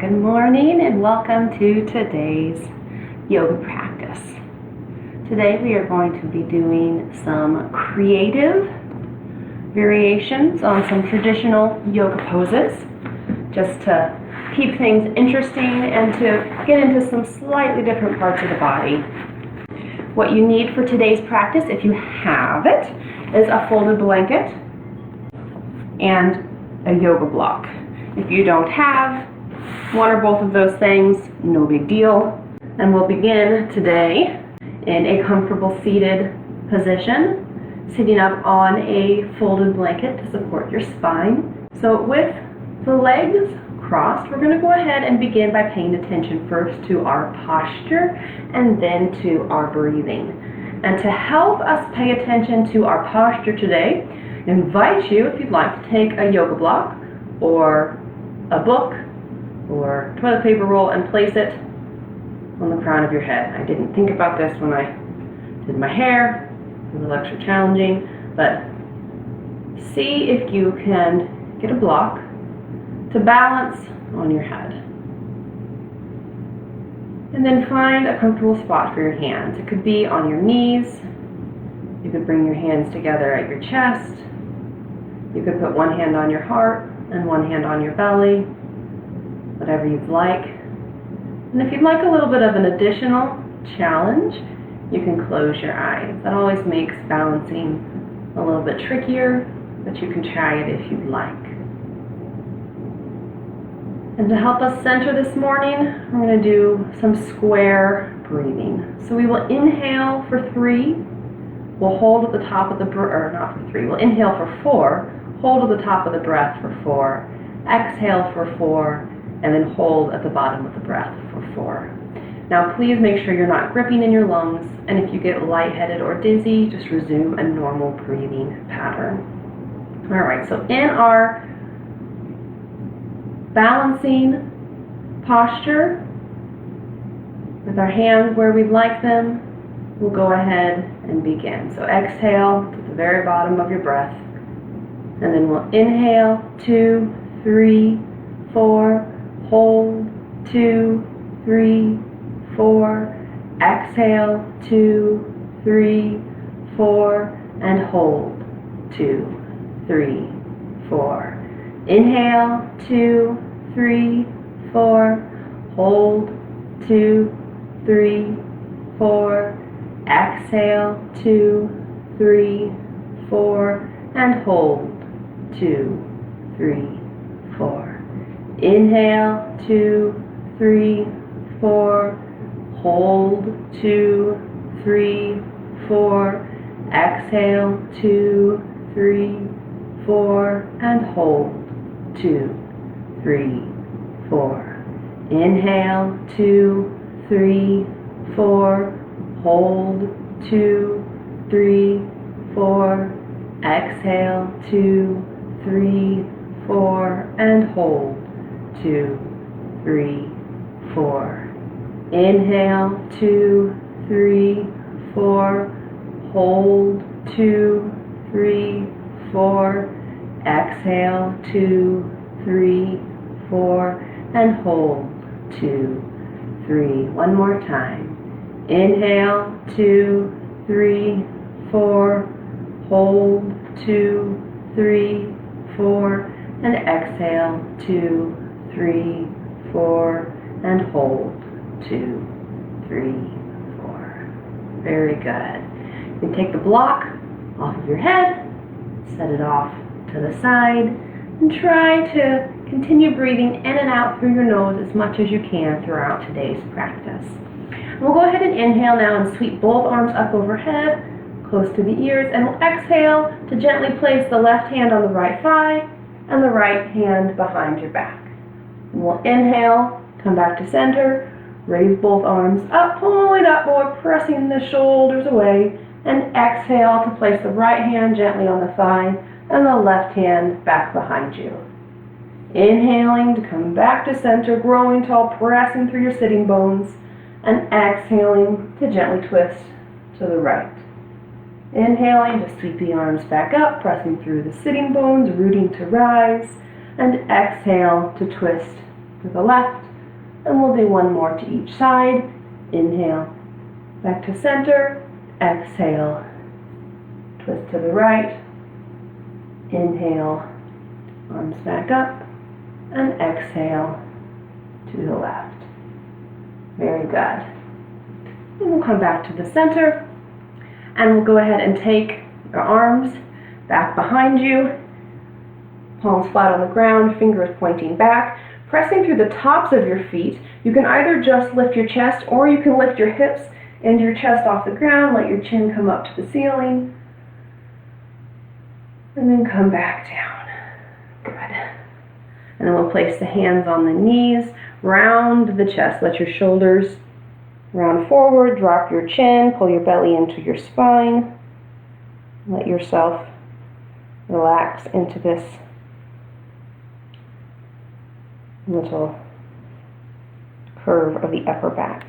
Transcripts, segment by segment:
Good morning and welcome to today's yoga practice. Today we are going to be doing some creative variations on some traditional yoga poses, just to keep things interesting and to get into some slightly different parts of the body. What you need for today's practice, if you have it, is a folded blanket and a yoga block. If you don't have one or both of those things, no big deal. And we'll begin today in a comfortable seated position, sitting up on a folded blanket to support your spine. So with the legs crossed, we're going to go ahead and begin by paying attention first to our posture and then to our breathing. And to help us pay attention to our posture today, I invite you, if you'd like, to take a yoga block or a book or toilet paper roll and place it on the crown of your head. I didn't think about this when I did my hair. It was a little extra challenging, but see if you can get a block to balance on your head. And then find a comfortable spot for your hands. It could be on your knees. You could bring your hands together at your chest. You could put one hand on your heart and one hand on your belly, whatever you'd like. And if you'd like a little bit of an additional challenge, you can close your eyes. That always makes balancing a little bit trickier, but you can try it if you'd like. And to help us center this morning, we're going to do some square breathing. So we will inhale for 3. We'll hold at the top of the not for 3. We'll inhale for 4. Hold at the top of the breath for 4, exhale for 4, and then hold at the bottom of the breath for 4. Now please make sure you're not gripping in your lungs, and if you get lightheaded or dizzy, just resume a normal breathing pattern. Alright, so in our balancing posture, with our hands where we'd like them, we'll go ahead and begin. So exhale to the very bottom of your breath. And then we'll inhale, 2, 3, 4, hold, 2, 3, 4, exhale, 2, 3, 4, and hold, 2, 3, 4. Inhale, 2, 3, 4, hold, 2, 3, 4, exhale, 2, 3, 4, and hold, 2, 3, 4. Inhale, 2, 3, 4. Hold, 2, 3, 4. Exhale, 2, 3, 4. And hold, 2, 3, 4. Inhale, 2, 3, 4. Hold, 2, 3, 4. Exhale, 2, 3, 4, and hold, 2, 3, 4. Inhale, 2, 3, 4. Hold, 2, 3, 4. Exhale, 2, 3, 4, and hold, 2, 3. One more time. Inhale, 2, 3, 4. Hold, 2, 3, 4, and exhale, 2, 3, 4, and hold, 2, 3, 4. Very good. You can take the block off of your head, set it off to the side, and try to continue breathing in and out through your nose as much as you can throughout today's practice. We'll go ahead and inhale now and sweep both arms up overhead, close to the ears, and we'll exhale to gently place the left hand on the right thigh and the right hand behind your back. And we'll inhale, come back to center, raise both arms up, pulling upward, pressing the shoulders away, and exhale to place the right hand gently on the thigh and the left hand back behind you. Inhaling to come back to center, growing tall, pressing through your sitting bones, and exhaling to gently twist to the right. Inhaling to sweep the arms back up, pressing through the sitting bones, rooting to rise, and exhale to twist to the left And we'll do one more to each side. Inhale, back to center. Exhale, twist to the right. Inhale, arms back up. And exhale to the left. Very good. And we'll come back to the center. And we'll go ahead and take our arms back behind you. Palms flat on the ground, fingers pointing back. Pressing through the tops of your feet. You can either just lift your chest or you can lift your hips and your chest off the ground. Let your chin come up to the ceiling. And then come back down. Good. And then we'll place the hands on the knees, round the chest. Let your shoulders round forward, drop your chin, pull your belly into your spine. Let yourself relax into this little curve of the upper back.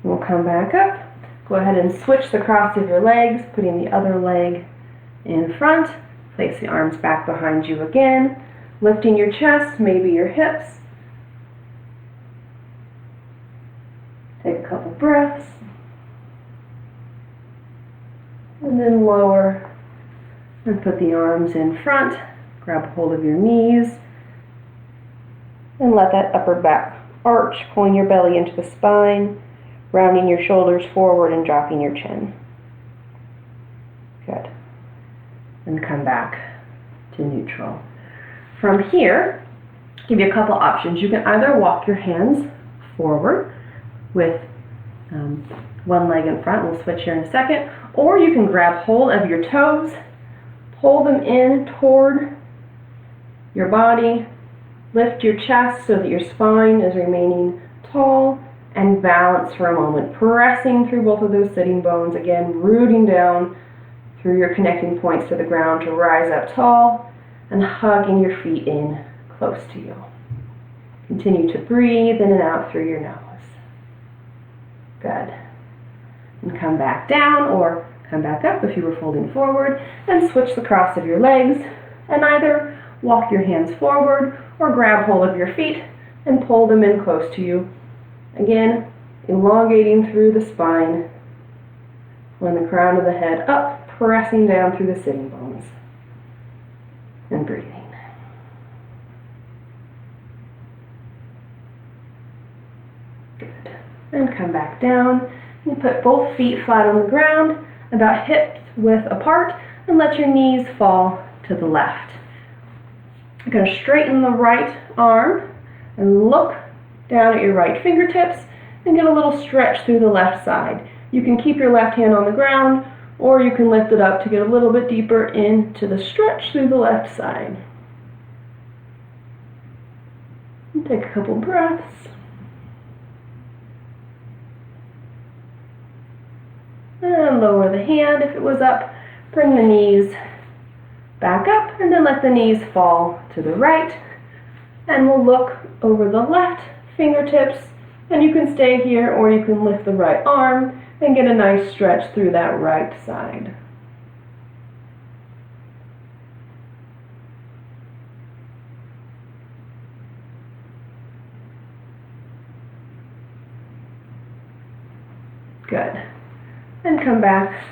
And we'll come back up. Go ahead and switch the cross of your legs, putting the other leg in front. Place the arms back behind you again. Lifting your chest, maybe your hips. Take a couple breaths. And then lower and put the arms in front. Grab hold of your knees. And let that upper back arch, pulling your belly into the spine, rounding your shoulders forward and dropping your chin. Good. And come back to neutral. From here, give you a couple options. You can either walk your hands forward with one leg in front. We'll switch here in a second. Or you can grab hold of your toes, pull them in toward your body, lift your chest so that your spine is remaining tall, and balance for a moment, pressing through both of those sitting bones, again, rooting down through your connecting points to the ground to rise up tall, and hugging your feet in close to you. Continue to breathe in and out through your nose. Good. And come back down or come back up if you were folding forward, and switch the cross of your legs and either walk your hands forward or grab hold of your feet and pull them in close to you. Again, elongating through the spine, pulling the crown of the head up, pressing down through the sitting bones, and breathing. Good. And come back down. You put both feet flat on the ground, about hip width apart, and let your knees fall to the left. You're going to straighten the right arm and look down at your right fingertips and get a little stretch through the left side. You can keep your left hand on the ground, or you can lift it up to get a little bit deeper into the stretch through the left side. And take a couple breaths. And lower the hand if it was up. Bring the knees back up, and then let the knees fall to the right. And we'll look over the left fingertips, and you can stay here or you can lift the right arm and get a nice stretch through that right side. Good. And come back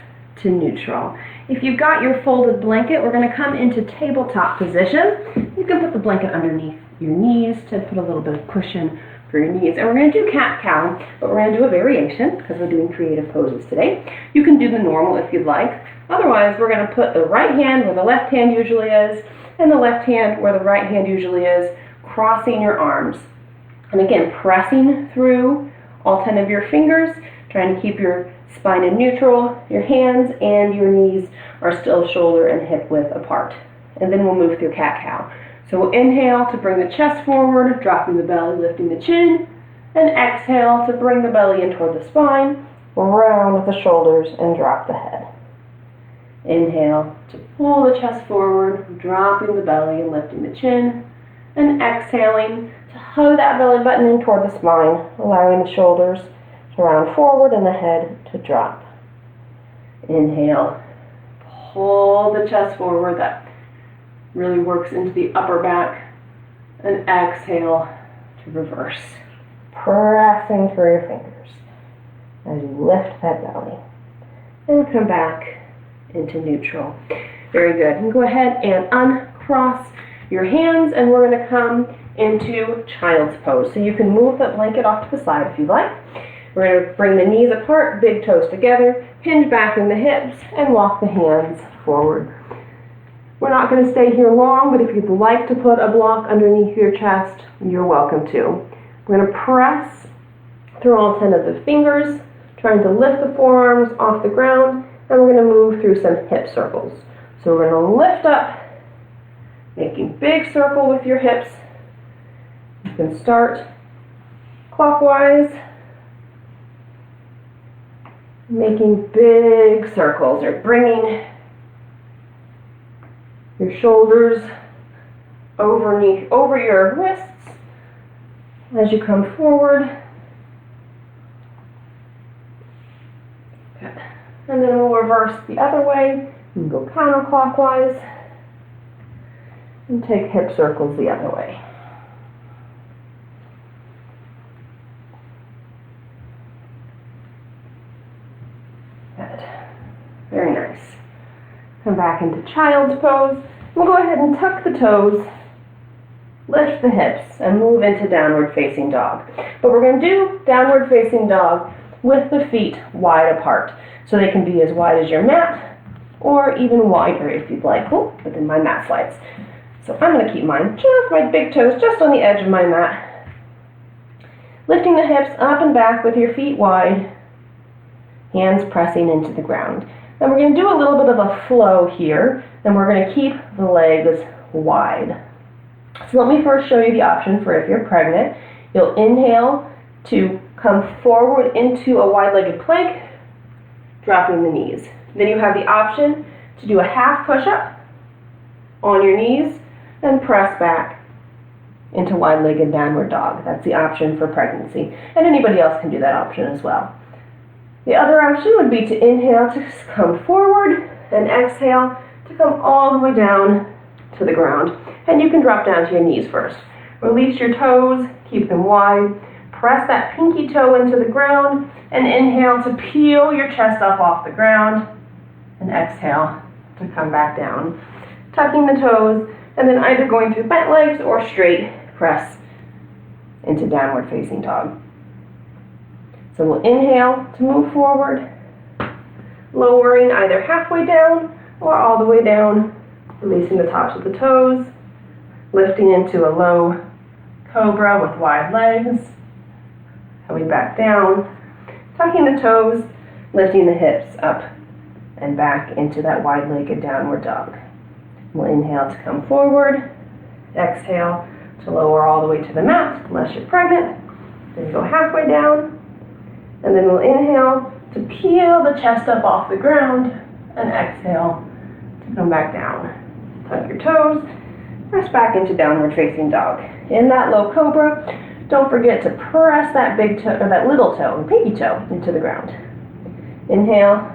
to neutral. If you've got your folded blanket, we're going to come into tabletop position. You can put the blanket underneath your knees to put a little bit of cushion for your knees. And we're going to do cat-cow, but we're going to do a variation because we're doing creative poses today. You can do the normal if you'd like. Otherwise, we're going to put the right hand where the left hand usually is, and the left hand where the right hand usually is, crossing your arms. And again, pressing through all 10 of your fingers, trying to keep your spine in neutral. Your hands and your knees are still shoulder and hip width apart. And then we'll move through cat-cow. So we'll inhale to bring the chest forward, dropping the belly, lifting the chin. And exhale to bring the belly in toward the spine, round with the shoulders, and drop the head. Inhale to pull the chest forward, dropping the belly and lifting the chin. And exhaling to hug that belly button in toward the spine, allowing the shoulders to round forward and the head to drop. Inhale, pull the chest forward. That really works into the upper back. And exhale to reverse. pressing through your fingers as you lift that belly. And come back into neutral. Very good. And go ahead and uncross your hands, and we're going to come into child's pose. So you can move the blanket off to the side if you like. We're going to bring the knees apart, big toes together, hinge back in the hips, and walk the hands forward. We're not going to stay here long, but if you'd like to put a block underneath your chest, you're welcome to. We're going to press through all 10 of the fingers, trying to lift the forearms off the ground, and we're going to move through some hip circles. So we're going to lift up, making big circle with your hips. You can start clockwise, making big circles, or bringing your shoulders over your wrists as you come forward. Good. And then we'll reverse the other way and go counterclockwise and take hip circles the other way. Good. Very nice. Come back into child's pose. We'll go ahead and tuck the toes, lift the hips, and move into downward facing dog. But we're going to do downward facing dog with the feet wide apart. So they can be as wide as your mat, or even wider if you'd like. Oh, but then my mat slides. So I'm going to keep mine, just my big toes, just on the edge of my mat. Lifting the hips up and back with your feet wide, hands pressing into the ground. Then we're going to do a little bit of a flow here, and we're going to keep the legs wide. So let me first show you the option for if you're pregnant. You'll inhale to come forward into a wide-legged plank, dropping the knees. Then you have the option to do a half push-up on your knees and press back into wide-legged downward dog. That's the option for pregnancy. And anybody else can do that option as well. The other option would be to inhale to come forward and exhale to come all the way down to the ground. And you can drop down to your knees first. Release your toes, keep them wide. Press that pinky toe into the ground and inhale to peel your chest up off the ground and exhale to come back down. Tucking the toes and then either going through bent legs or straight press into downward facing dog. So we'll inhale to move forward, lowering either halfway down or all the way down, releasing the tops of the toes, lifting into a low cobra with wide legs. Coming back down, tucking the toes, lifting the hips up and back into that wide-legged downward dog. We'll inhale to come forward, exhale to lower all the way to the mat unless you're pregnant. Then go halfway down, and then we'll inhale to peel the chest up off the ground and exhale to come back down. Tuck your toes, press back into downward facing dog. In that low cobra, don't forget to press that big toe, or that little toe, or pinky toe, into the ground. Inhale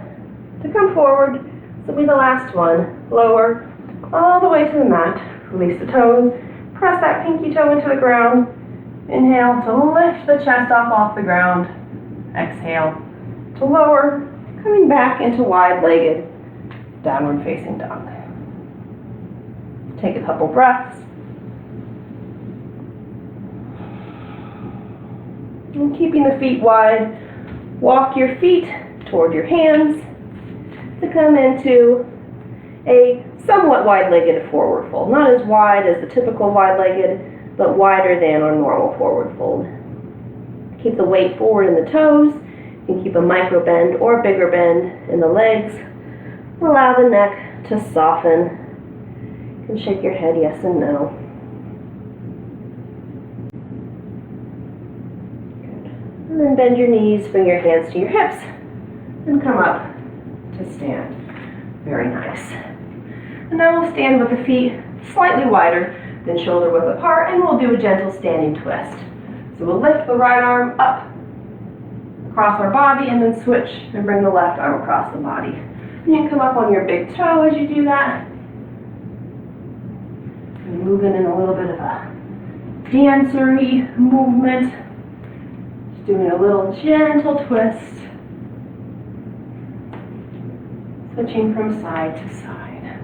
to come forward. This will be the last one. Lower all the way to the mat. Release the toes. Press that pinky toe into the ground. Inhale to lift the chest up off the ground. Exhale to lower, coming back into wide-legged downward facing dog. Take a couple breaths. And keeping the feet wide, walk your feet toward your hands to come into a somewhat wide-legged forward fold. Not as wide as the typical wide-legged, but wider than our normal forward fold. Keep the weight forward in the toes. You can keep a micro bend or a bigger bend in the legs. Allow the neck to soften. You can shake your head yes and no. And then bend your knees, bring your hands to your hips, and come up to stand. Very nice. And now we'll stand with the feet slightly wider than shoulder width apart, and we'll do a gentle standing twist. So we'll lift the right arm up across our body, and then switch and bring the left arm across the body. And you can come up on your big toe as you do that. And moving in a little bit of a dancery movement. Doing a little gentle twist. Switching from side to side.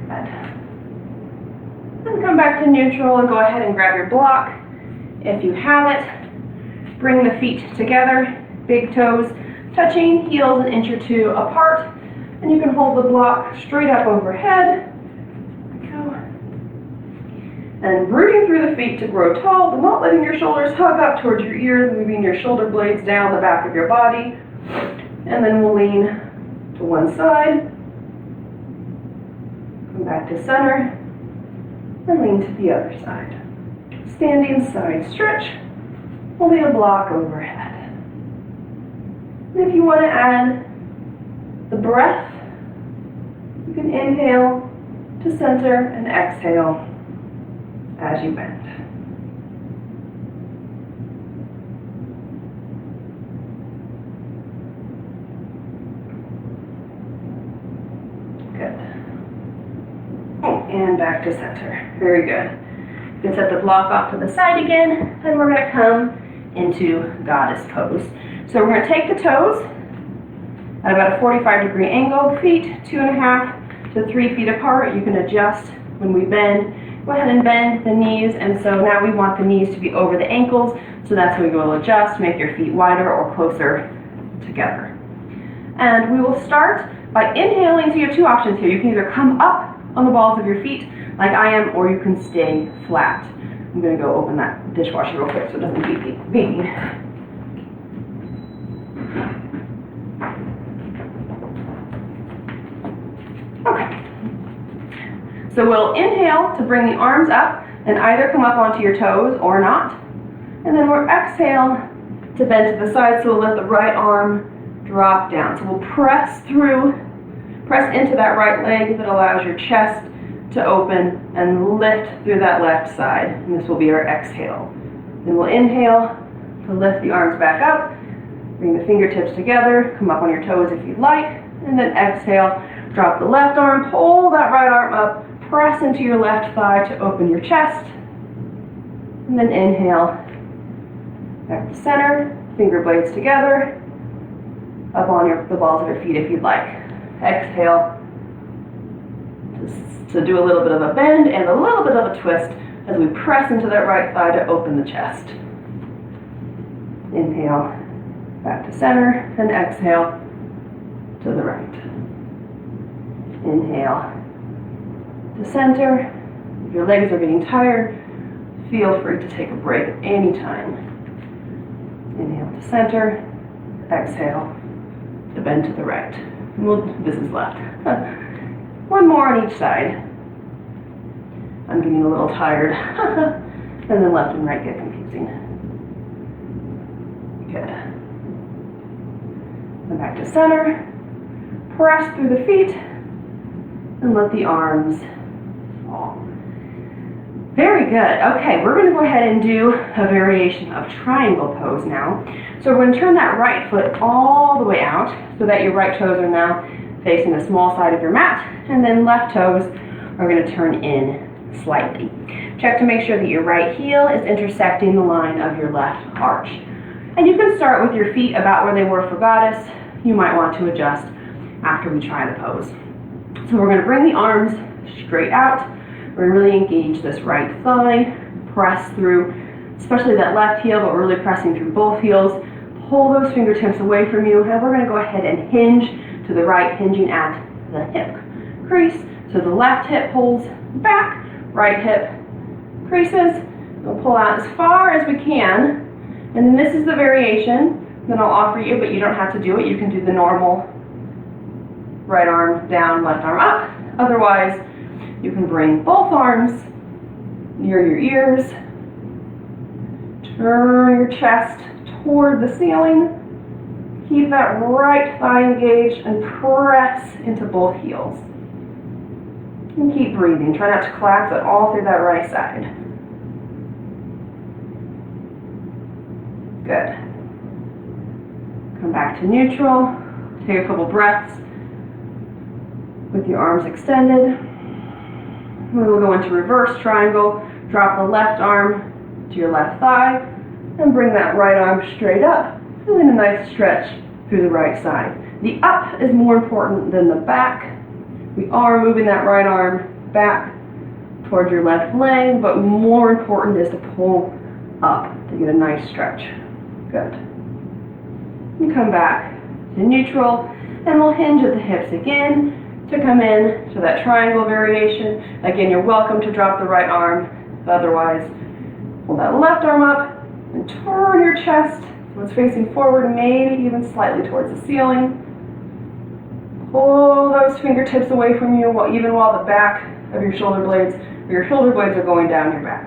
Good. Then come back to neutral and go ahead and grab your block. If you have it, bring the feet together, big toes touching, heels an inch or two apart, and you can hold the block straight up overhead. And rooting through the feet to grow tall, but not letting your shoulders hug up towards your ears, moving your shoulder blades down the back of your body. And then we'll lean to one side, come back to center, and lean to the other side. Standing side stretch, holding a block overhead. And if you want to add the breath, you can inhale to center and exhale as you bend. Good. And back to center. Very good. You can set the block off to the side again, and we're going to come into goddess pose. So we're going to take the toes at about a 45-degree angle, feet 2.5 to 3 feet apart. You can adjust when we bend. Go ahead and bend the knees, and so now we want the knees to be over the ankles, so that's when we will adjust, make your feet wider or closer together. And we will start by inhaling, so you have two options here. You can either come up on the balls of your feet like I am, or you can stay flat. I'm going to go open that dishwasher real quick so it doesn't beep me. Okay. So we'll inhale to bring the arms up and either come up onto your toes or not. And then we'll exhale to bend to the side, so we'll let the right arm drop down. So we'll press into that right leg that allows your chest to open and lift through that left side. And this will be our exhale. Then we'll inhale to lift the arms back up, bring the fingertips together, come up on your toes if you'd like, and then exhale, drop the left arm, pull that right arm up, press into your left thigh to open your chest, and then inhale, back to center, finger blades together, up on the balls of your feet if you'd like. Exhale to do a little bit of a bend and a little bit of a twist as we press into that right thigh to open the chest. Inhale, back to center, and exhale to the right. Inhale to center. If your legs are getting tired, feel free to take a break at any time. Inhale to center, exhale to bend to the right. This is left. One more on each side. I'm getting a little tired. And then left and right get confusing. Good. And back to center. Press through the feet and let the arms fall. Very good. Okay, we're going to go ahead and do a variation of triangle pose now. So we're going to turn that right foot all the way out so that your right toes are now facing the small side of your mat, and then left toes are going to turn in slightly. Check to make sure that your right heel is intersecting the line of your left arch. And you can start with your feet about where they were for goddess. You might want to adjust after we try the pose. So we're going to bring the arms straight out. We're going to really engage this right thigh, press through, especially that left heel, but we're really pressing through both heels. Pull those fingertips away from you, and we're going to go ahead and hinge to the right, hinging at the hip crease. So the left hip pulls back, right hip creases. We'll pull out as far as we can, and then this is the variation that I'll offer you, but you don't have to do it. You can do the normal right arm down, left arm up. Otherwise, you can bring both arms near your ears. Turn your chest toward the ceiling. Keep that right thigh engaged and press into both heels. And keep breathing. Try not to collapse at all through that right side. Good. Come back to neutral. Take a couple breaths with your arms extended. We will go into reverse triangle, drop the left arm to your left thigh, and bring that right arm straight up, feeling a nice stretch through the right side. The up is more important than the back. We are moving that right arm back towards your left leg, but more important is to pull up to get a nice stretch. Good. And come back to neutral, and we'll hinge at the hips again to come in to that triangle variation. Again, you're welcome to drop the right arm, otherwise pull that left arm up and turn your chest so it's facing forward, maybe even slightly towards the ceiling. Pull those fingertips away from you even while the back of your shoulder blades are going down your back.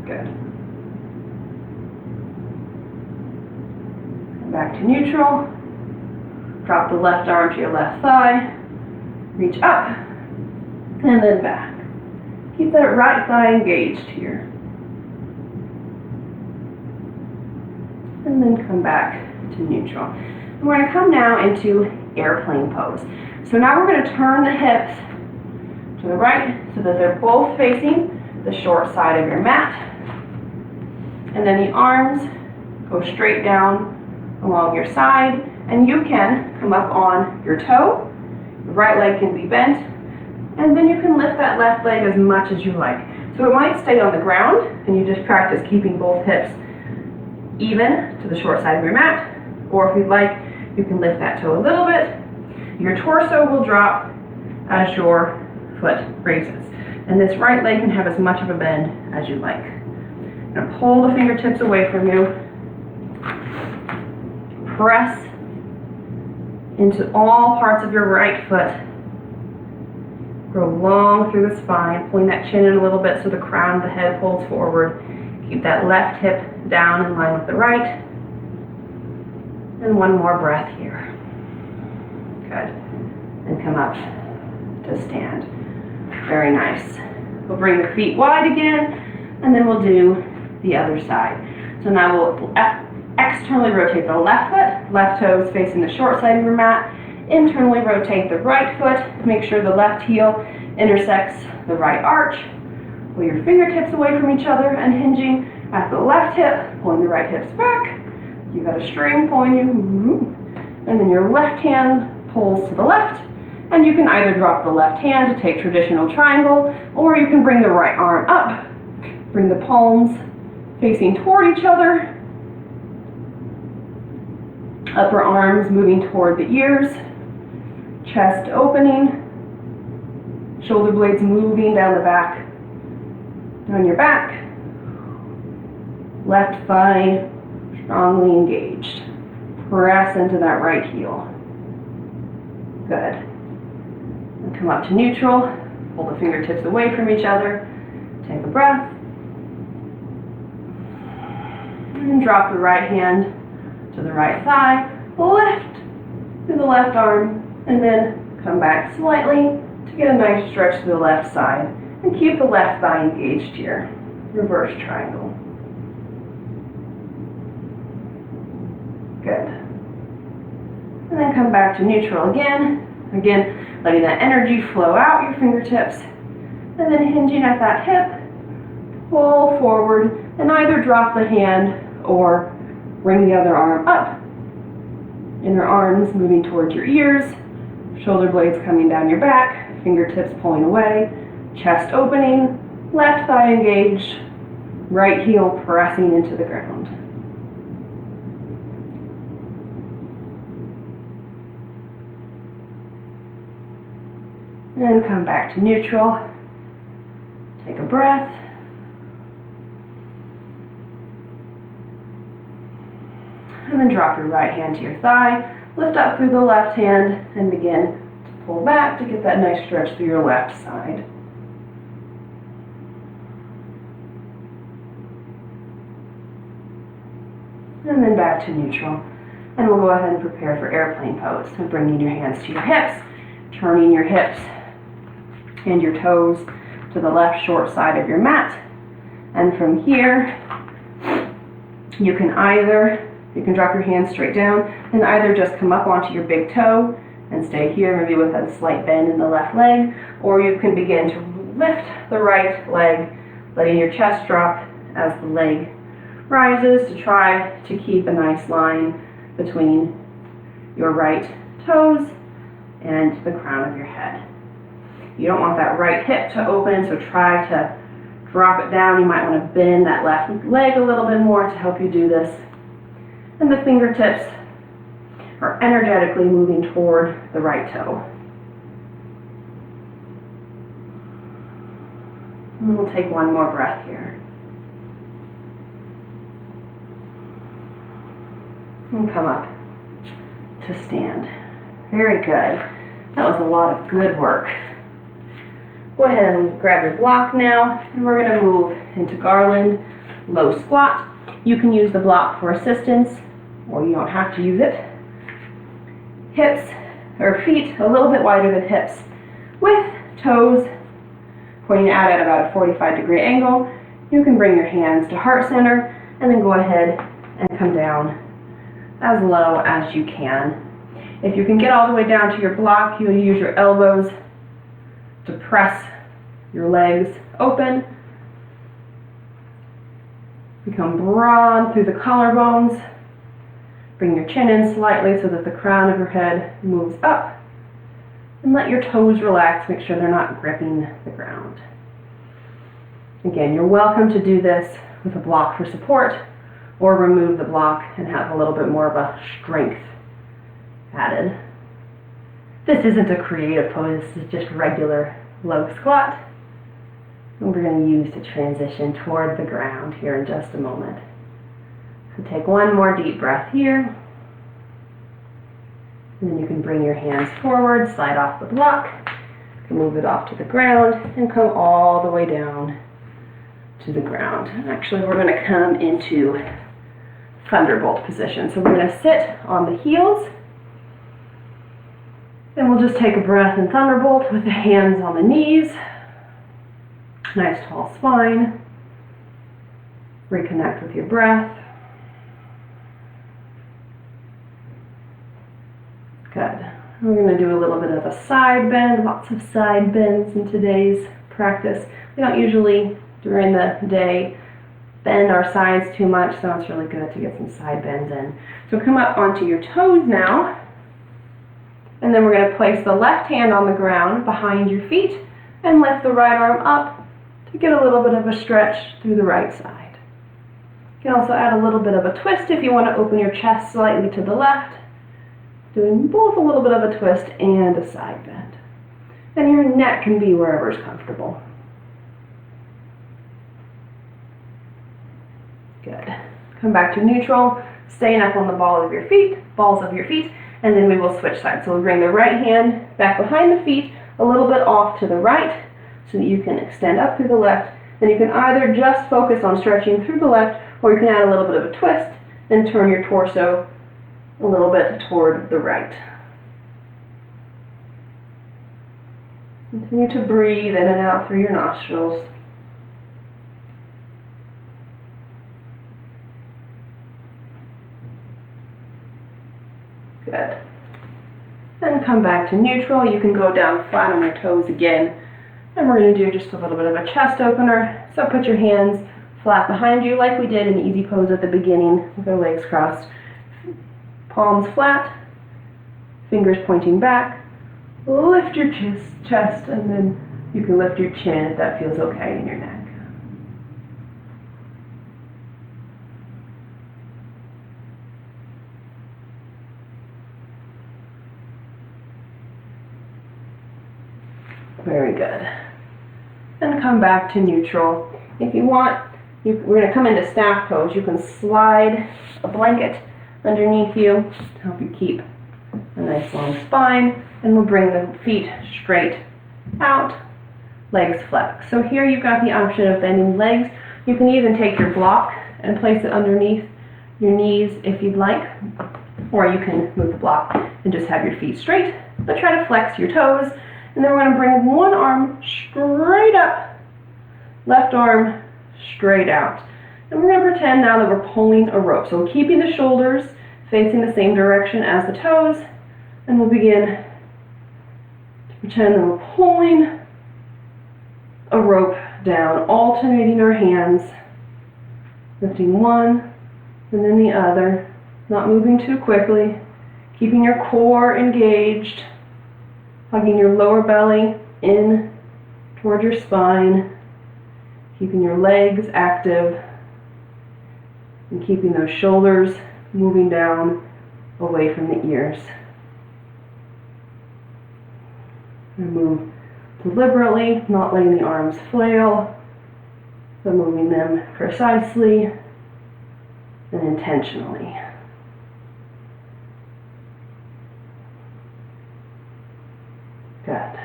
Good. Back to neutral. Drop the left arm to your left thigh. Reach up and then back. Keep that right thigh engaged here. And then come back to neutral. And we're going to come now into airplane pose. So now we're going to turn the hips to the right so that they're both facing the short side of your mat. And then the arms go straight down along your side, and you can come up on your toe. The right leg can be bent, and then you can lift that left leg as much as you like. So it might stay on the ground, and you just practice keeping both hips even to the short side of your mat, or if you'd like, you can lift that toe a little bit. Your torso will drop as your foot raises, and this right leg can have as much of a bend as you like. Now pull the fingertips away from you. Press into all parts of your right foot. Grow long through the spine, pulling that chin in a little bit so the crown of the head pulls forward. Keep that left hip down in line with the right. And one more breath here. Good. And come up to stand. Very nice. We'll bring the feet wide again, and then we'll do the other side. So now we'll externally rotate the left foot, left toes facing the short side of your mat. Internally rotate the right foot. Make sure the left heel intersects the right arch. Pull your fingertips away from each other and hinging at the left hip, pulling the right hips back. You got a string pulling you, and then your left hand pulls to the left, and you can either drop the left hand to take traditional triangle, or you can bring the right arm up. Bring the palms facing toward each other. Upper arms moving toward the ears. Chest opening. Shoulder blades moving down the back. Down your back. Left thigh strongly engaged. Press into that right heel. Good. And come up to neutral. Pull the fingertips away from each other. Take a breath. And drop the right hand to the right thigh. Lift through the left arm. And then come back slightly to get a nice stretch to the left side. And keep the left thigh engaged here. Reverse triangle. Good. And then come back to neutral again. Again, letting that energy flow out your fingertips. And then hinging at that hip. Pull forward and either drop the hand or bring the other arm up. Inner arms moving towards your ears. Shoulder blades coming down your back. Fingertips pulling away. Chest opening. Left thigh engaged. Right heel pressing into the ground. And come back to neutral. Take a breath. And then drop your right hand to your thigh. Lift up through the left hand and begin to pull back to get that nice stretch through your left side. And then back to neutral. And we'll go ahead and prepare for airplane pose. So bringing your hands to your hips, turning your hips and your toes to the left short side of your mat. And from here, you can drop your hands straight down and either just come up onto your big toe and stay here, maybe with a slight bend in the left leg, or you can begin to lift the right leg, letting your chest drop as the leg rises to try to keep a nice line between your right toes and the crown of your head. You don't want that right hip to open, so try to drop it down. You might want to bend that left leg a little bit more to help you do this. And the fingertips are energetically moving toward the right toe. And we'll take one more breath here. And come up to stand. Very good. That was a lot of good work. Go ahead and grab your block now, and we're going to move into garland, low squat. You can use the block for assistance, or you don't have to use it. Hips, or feet, a little bit wider than hips, with toes pointing out at about a 45-degree angle. You can bring your hands to heart center, and then go ahead and come down as low as you can. If you can get all the way down to your block, you'll use your elbows to press your legs open. Become broad through the collarbones. Bring your chin in slightly so that the crown of your head moves up. And let your toes relax. Make sure they're not gripping the ground. Again, you're welcome to do this with a block for support, or remove the block and have a little bit more of a strength added. This isn't a creative pose, this is just regular low squat. And we're going to use to transition toward the ground here in just a moment. So take one more deep breath here. And then you can bring your hands forward, slide off the block, you can move it off to the ground, and come all the way down to the ground. And actually, we're going to come into thunderbolt position. So we're going to sit on the heels. Then we'll just take a breath in thunderbolt with the hands on the knees. Nice tall spine. Reconnect with your breath. Good. We're going to do a little bit of a side bend. Lots of side bends in today's practice. We don't usually, during the day, bend our sides too much, so it's really good to get some side bends in. So come up onto your toes now. And then we're going to place the left hand on the ground behind your feet and lift the right arm up to get a little bit of a stretch through the right side. You can also add a little bit of a twist if you want to open your chest slightly to the left, doing both a little bit of a twist and a side bend. And your neck can be wherever is comfortable. Good. Come back to neutral, staying up on the balls of your feet, and then we will switch sides. So we'll bring the right hand back behind the feet, a little bit off to the right, so that you can extend up through the left. Then you can either just focus on stretching through the left, or you can add a little bit of a twist and turn your torso a little bit toward the right. Continue to breathe in and out through your nostrils. Good. Then come back to neutral. You can go down flat on your toes again. And we're going to do just a little bit of a chest opener. So put your hands flat behind you like we did in the easy pose at the beginning with our legs crossed. Palms flat, fingers pointing back. Lift your chest, and then you can lift your chin if that feels okay in your neck. Very good. And come back to neutral. If you want, we're going to come into staff pose. You can slide a blanket underneath you to help you keep a nice long spine. And we'll bring the feet straight out, legs flex. So here you've got the option of bending legs. You can even take your block and place it underneath your knees if you'd like. Or you can move the block and just have your feet straight, but try to flex your toes. And then we're going to bring one arm straight up, left arm straight out. And we're going to pretend now that we're pulling a rope. So keeping the shoulders facing the same direction as the toes. And we'll begin to pretend that we're pulling a rope down, alternating our hands, lifting one and then the other, not moving too quickly, keeping your core engaged, hugging your lower belly in toward your spine, keeping your legs active, and keeping those shoulders moving down away from the ears. And move deliberately, not letting the arms flail, but moving them precisely and intentionally. Good.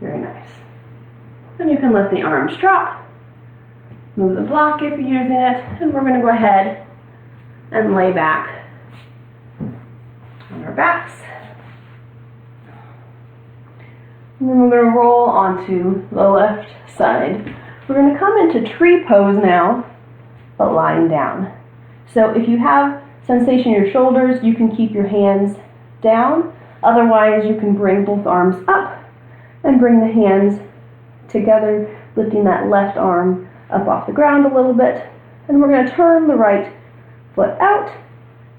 Very nice. And you can let the arms drop. Move the block if you're using it, and we're going to go ahead and lay back on our backs. And then we're going to roll onto the left side. We're going to come into tree pose now, but lying down. So if you have sensation in your shoulders, you can keep your hands down. Otherwise, you can bring both arms up and bring the hands together, lifting that left arm up off the ground a little bit. And we're going to turn the right foot out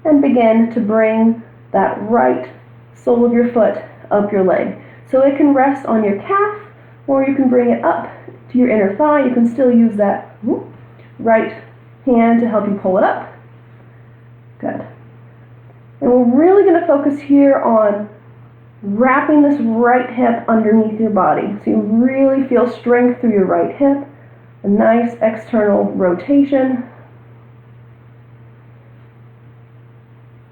and begin to bring that right sole of your foot up your leg. So it can rest on your calf, or you can bring it up to your inner thigh. You can still use that right hand to help you pull it up. Good. And we're really going to focus here on wrapping this right hip underneath your body. So you really feel strength through your right hip, a nice external rotation.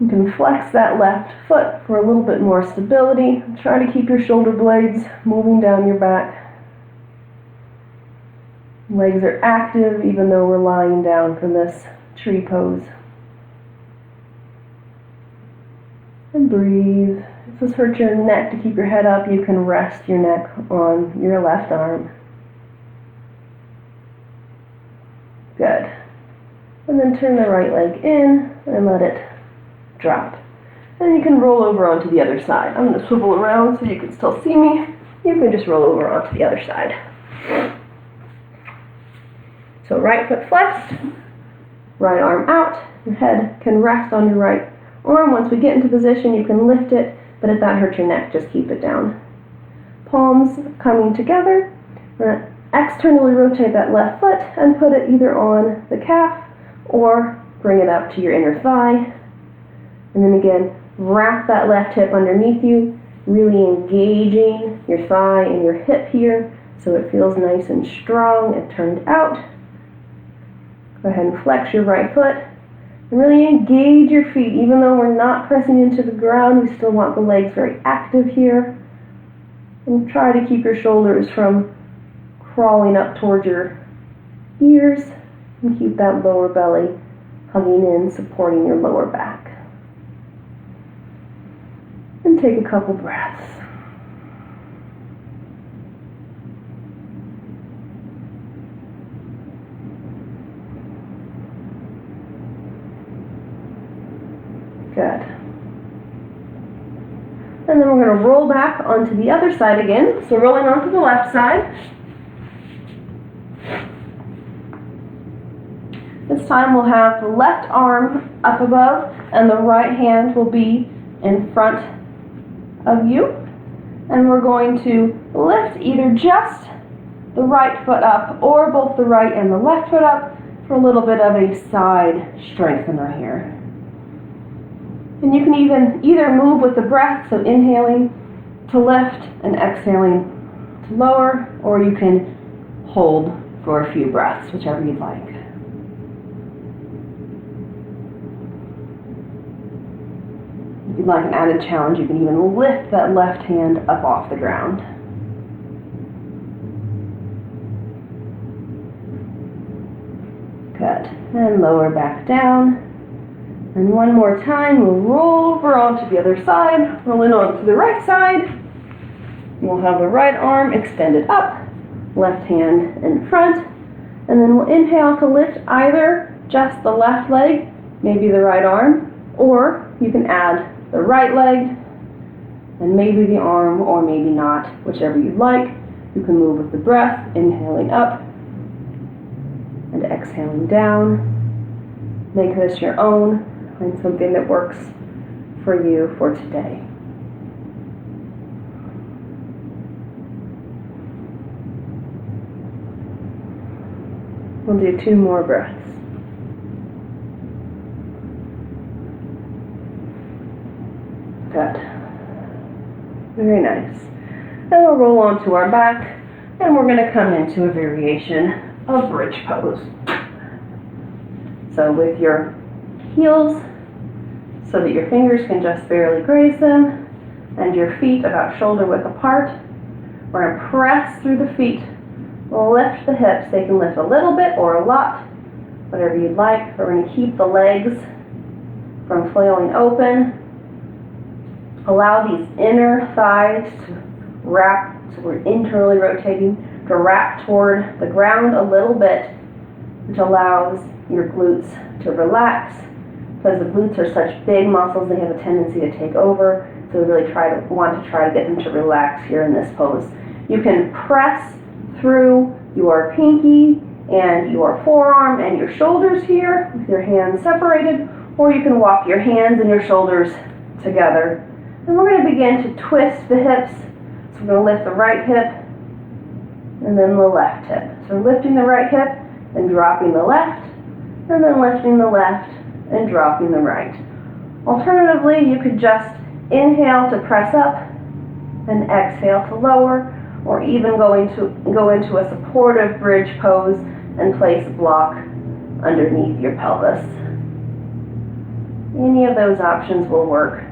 You can flex that left foot for a little bit more stability. Try to keep your shoulder blades moving down your back. Legs are active even though we're lying down for this tree pose. And breathe. If this hurts your neck to keep your head up, you can rest your neck on your left arm. Good. And then turn the right leg in and let it drop. And you can roll over onto the other side. I'm going to swivel around so you can still see me. You can just roll over onto the other side. So right foot flexed, right arm out. Your head can rest on your right arm. Once we get into position, you can lift it, but if that hurts your neck, just keep it down. Palms coming together. We're going to externally rotate that left foot and put it either on the calf or bring it up to your inner thigh. And then again, wrap that left hip underneath you, really engaging your thigh and your hip here so it feels nice and strong and turned out. Go ahead and flex your right foot and really engage your feet. Even though we're not pressing into the ground, we still want the legs very active here. And try to keep your shoulders from crawling up towards your ears, and keep that lower belly hugging in, supporting your lower back. And take a couple breaths. Good. And then we're going to roll back onto the other side again. So rolling onto the left side. This time we'll have the left arm up above and the right hand will be in front of you. And we're going to lift either just the right foot up or both the right and the left foot up for a little bit of a side strengthener here. And you can either move with the breath, so inhaling to lift and exhaling to lower, or you can hold for a few breaths, whichever you'd like. If you'd like an added challenge, you can even lift that left hand up off the ground. Good. And lower back down. And one more time, we'll roll over onto the other side, rolling onto the right side. We'll have the right arm extended up, left hand in front, and then we'll inhale to lift either just the left leg, maybe the right arm, or you can add the right leg and maybe the arm, or maybe not, whichever you like. You can move with the breath, inhaling up and exhaling down. Make this your own. Find something that works for you for today. We'll do 2 more breaths. Good. Very nice. Then we'll roll onto our back, and we're going to come into a variation of bridge pose. So with your heels, so that your fingers can just barely graze them, and your feet about shoulder width apart, we're going to press through the feet. Lift the hips. They can lift a little bit or a lot, whatever you'd like. We're going to keep the legs from flailing open. Allow these inner thighs to wrap, so we're internally rotating, to wrap toward the ground a little bit, which allows your glutes to relax. Because the glutes are such big muscles, they have a tendency to take over. So we really want to try to get them to relax here in this pose. You can press through your pinky and your forearm and your shoulders here with your hands separated, or you can walk your hands and your shoulders together. And we're going to begin to twist the hips. So we're going to lift the right hip and then the left hip. So lifting the right hip and dropping the left, and then lifting the left and dropping the right. Alternatively, you could just inhale to press up and exhale to lower, or even go into a supportive bridge pose and place a block underneath your pelvis. Any of those options will work.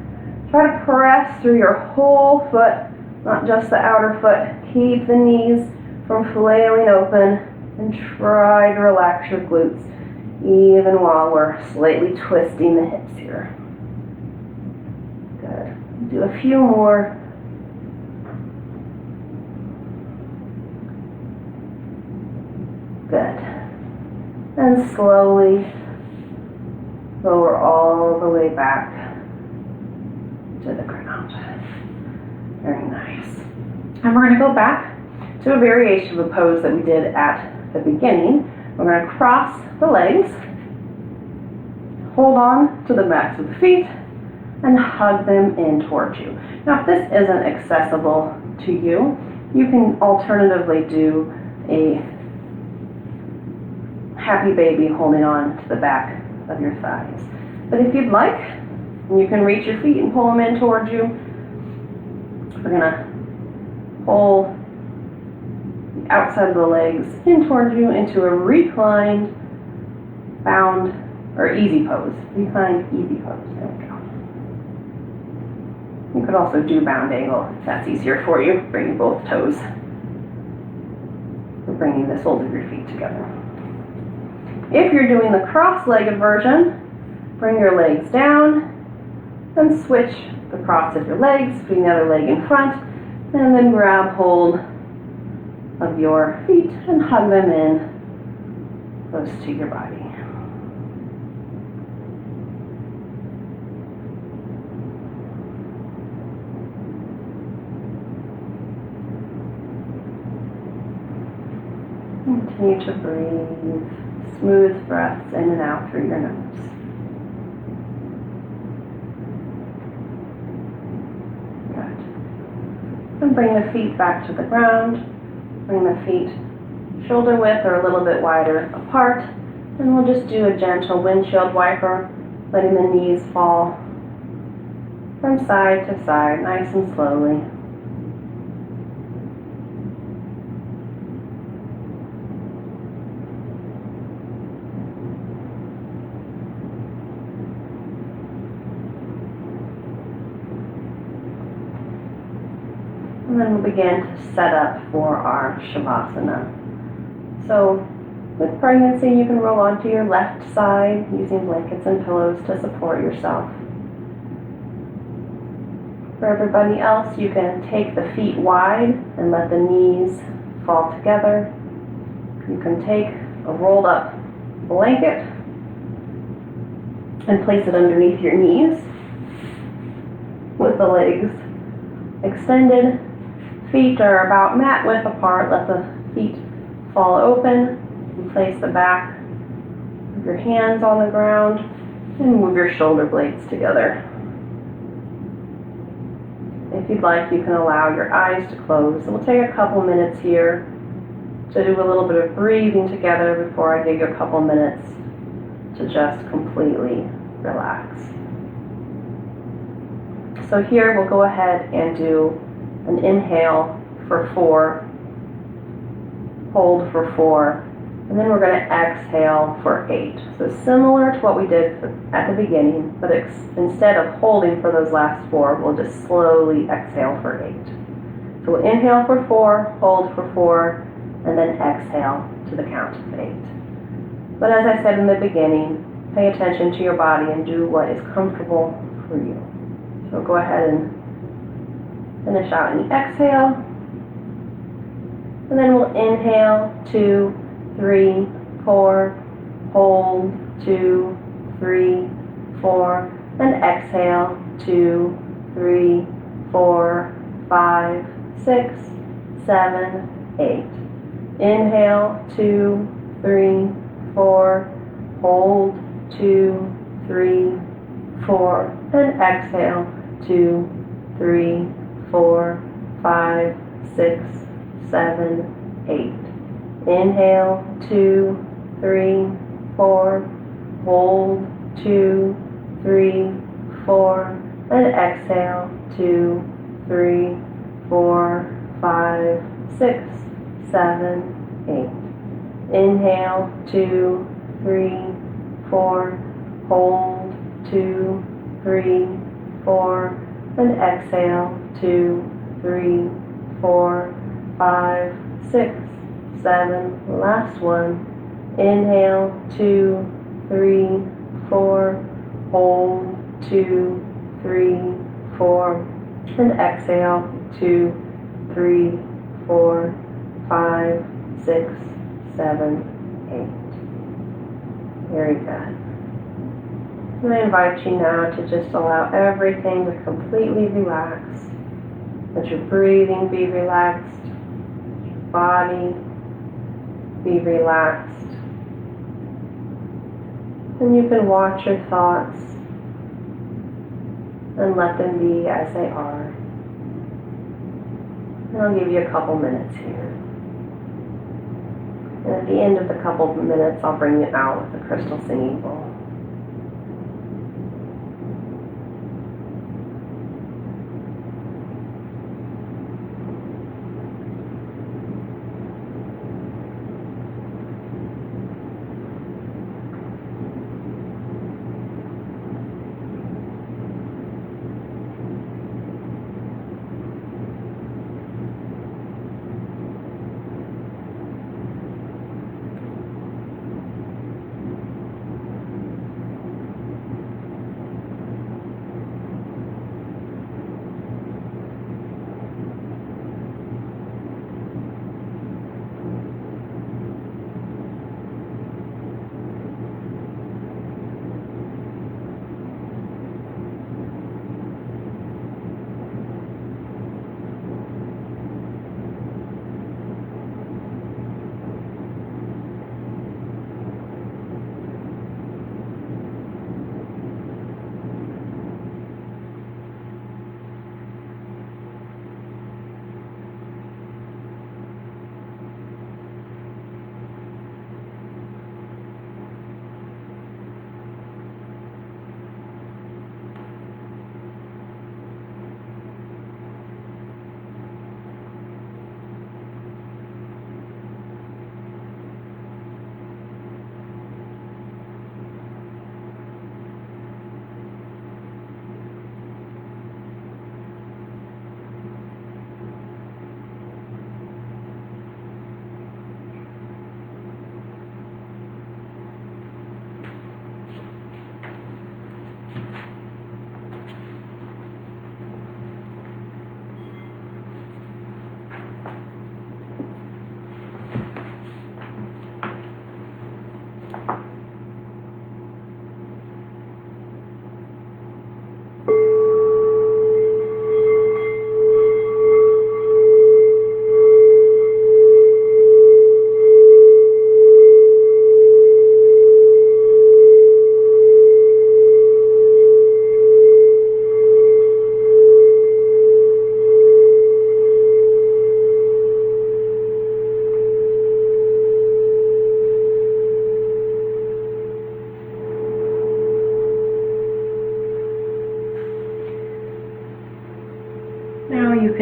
Try to press through your whole foot, not just the outer foot. Keep the knees from flailing open and try to relax your glutes, even while we're slightly twisting the hips here. Good. Do a few more. Good. And slowly lower all the way back to the ground. Very nice. And we're going to go back to a variation of a pose that we did at the beginning. We're going to cross the legs, hold on to the backs of the feet, and hug them in towards you. Now, if this isn't accessible to you, you can alternatively do a happy baby holding on to the back of your thighs. But if you'd like, you can reach your feet and pull them in towards you. We're going to pull the outside of the legs in towards you into a reclined, bound, or easy pose. Reclined, easy pose. There we go. You could also do bound angle if that's easier for you, bringing both toes. We're bringing the soles of your feet together. If you're doing the cross-legged version, bring your legs down and switch the cross of your legs, putting the other leg in front, and then grab hold of your feet and hug them in close to your body. Continue to breathe. Smooth breaths in and out through your nose. Good. And bring the feet back to the ground. Bring the feet shoulder width or a little bit wider apart. And we'll just do a gentle windshield wiper, letting the knees fall from side to side, nice and slowly. And then we'll begin to set up for our Shavasana. So with pregnancy, you can roll onto your left side using blankets and pillows to support yourself. For everybody else, you can take the feet wide and let the knees fall together. You can take a rolled up blanket and place it underneath your knees with the legs extended. Feet are about mat width apart. Let the feet fall open. And place the back of your hands on the ground and move your shoulder blades together. If you'd like, you can allow your eyes to close. And we'll take a couple minutes here to do a little bit of breathing together before I give you a couple minutes to just completely relax. So here we'll go ahead and do an inhale for 4, hold for 4, and then we're going to exhale for 8. So similar to what we did at the beginning, but instead of holding for those last 4, we'll just slowly exhale for 8. So we'll inhale for 4, hold for 4, and then exhale to the count of 8. But as I said in the beginning, pay attention to your body and do what is comfortable for you. So go ahead and finish out any exhale. And then we'll inhale, 2, 3, 4, hold, 2, 3, 4, and exhale, 2, 3, 4, 5, 6, 7, 8. Inhale, 2, 3, 4, hold, 2, 3, 4, and exhale, 2, 3, 4, 5, 6, 7, 8. Inhale, 2, 3, 4, hold, 2, 3, 4, and exhale, 2, 3, 4, 5, 6, 7, 8. Inhale, 2, 3, 4, hold, 2, 3, 4, and exhale, 2, 3, 4, 5, 6, 7. Last one. Inhale, 2, 3, 4, hold, 2, 3, 4, and exhale, 2, 3, 4, 5, 6, 7, 8. Very good. And I invite you now to just allow everything to completely relax. Let your breathing be relaxed, your body be relaxed. And you can watch your thoughts and let them be as they are. And I'll give you a couple minutes here. And at the end of the couple of minutes, I'll bring you out with the crystal singing bowl.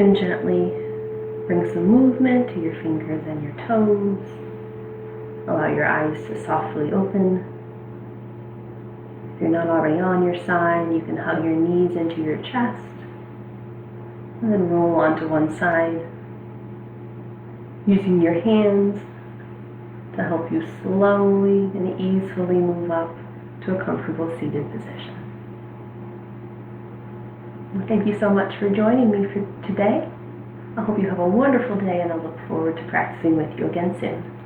can gently bring some movement to your fingers and your toes. Allow your eyes to softly open. If you're not already on your side, you can hug your knees into your chest and then roll onto one side, using your hands to help you slowly and easily move up to a comfortable seated position. And thank you so much for joining me for today. I hope you have a wonderful day, and I look forward to practicing with you again soon.